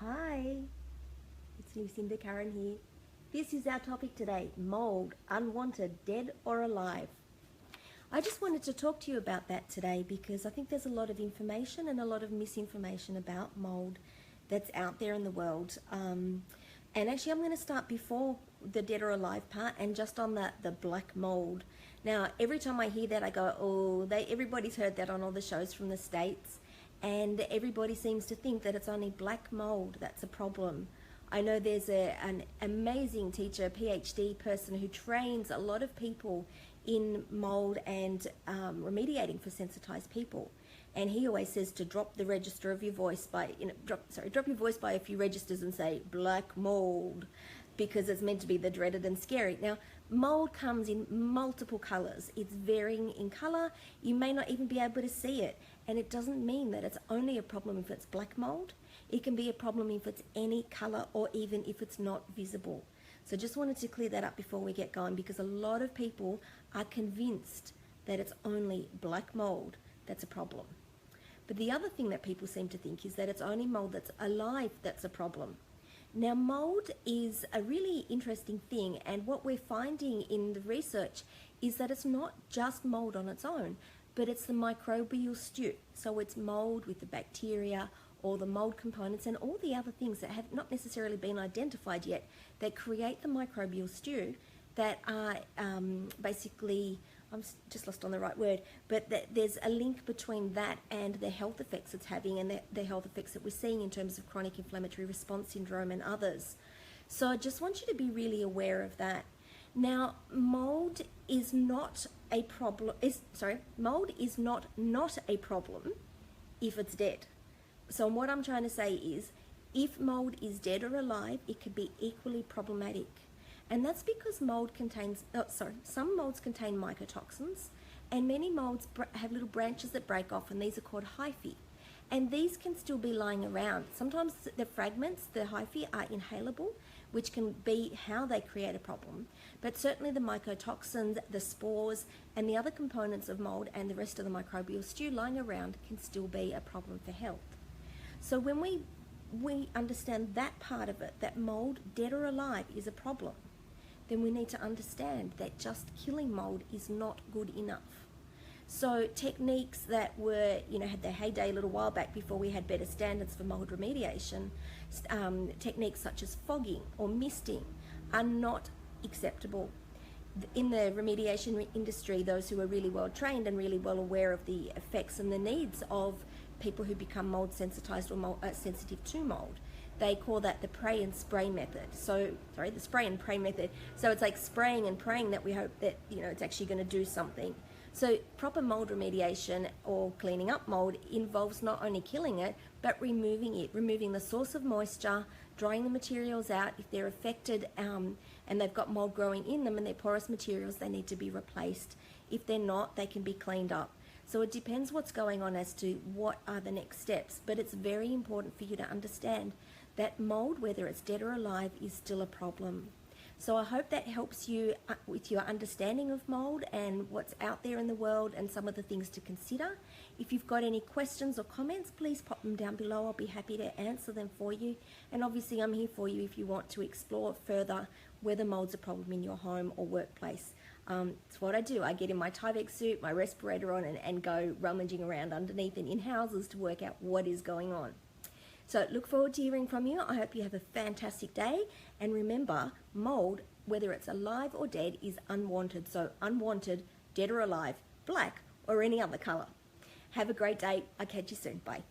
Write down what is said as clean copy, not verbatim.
Hi, it's Lucinda Karen here. This is our topic today, mold, unwanted, dead or alive. I just wanted to talk to you about that today because I think there's a lot of information and a lot of misinformation about mold that's out there in the world. And actually I'm going to start before the dead or alive part and just on the black mold. Now, every time I hear that, I go, oh, everybody's heard that on all the shows from the States. And everybody seems to think that it's only black mold that's a problem. I know there's an amazing teacher, a PhD person who trains a lot of people in mold and remediating for sensitized people. And he always says to drop the register of your voice by, drop your voice by a few registers and say black mold, because it's meant to be the dreaded and scary. Now, mold comes in multiple colors. It's varying in color. You may not even be able to see it. And it doesn't mean that it's only a problem if it's black mold. It can be a problem if it's any color or even if it's not visible. So just wanted to clear that up before we get going, because a lot of people are convinced that it's only black mold that's a problem. But the other thing that people seem to think is that it's only mold that's alive that's a problem. Now, mold is a really interesting thing, and what we're finding in the research is that it's not just mold on its own, but it's the microbial stew. So it's mold with the bacteria, all the mold components, and all the other things that have not necessarily been identified yet that create the microbial stew that are basically, I'm just lost on the right word, but there's a link between that and the health effects it's having and the health effects that we're seeing in terms of chronic inflammatory response syndrome and others. So I just want you to be really aware of that. Now, mold is not a problem, mold is not a problem if it's dead. So what I'm trying to say is, if mold is dead or alive, it could be equally problematic. And that's because mold contains, some molds contain mycotoxins, and many molds have little branches that break off, and these are called hyphae. And these can still be lying around. Sometimes the fragments, the hyphae, are inhalable, which can be how they create a problem. But certainly the mycotoxins, the spores, and the other components of mold and the rest of the microbial stew lying around can still be a problem for health. So when we understand that part of it, that mold, dead or alive, is a problem, then we need to understand that just killing mold is not good enough. So techniques that were, had their heyday a little while back before we had better standards for mold remediation, techniques such as fogging or misting are not acceptable. In the remediation industry, those who are really well trained and really well aware of the effects and the needs of people who become mold sensitized or sensitive to mold, they call that the pray and spray method. The spray and pray method. So it's like spraying and praying that we hope that, it's actually going to do something. So proper mold remediation or cleaning up mold involves not only killing it, but removing it, removing the source of moisture, drying the materials out. If they're affected and they've got mold growing in them and they're porous materials, they need to be replaced. If they're not, they can be cleaned up. So it depends what's going on as to what are the next steps, but it's very important for you to understand that mold, whether it's dead or alive, is still a problem. So I hope that helps you with your understanding of mold and what's out there in the world and some of the things to consider. If you've got any questions or comments, please pop them down below. I'll be happy to answer them for you. And obviously I'm here for you if you want to explore further whether mold's a problem in your home or workplace. It's what I do. I get in my Tyvek suit, my respirator on, and go rummaging around underneath and in houses to work out what is going on. So look forward to hearing from you. I hope you have a fantastic day. And remember, mold, whether it's alive or dead, is unwanted. So unwanted, dead or alive, black, or any other color. Have a great day. I'll catch you soon. Bye.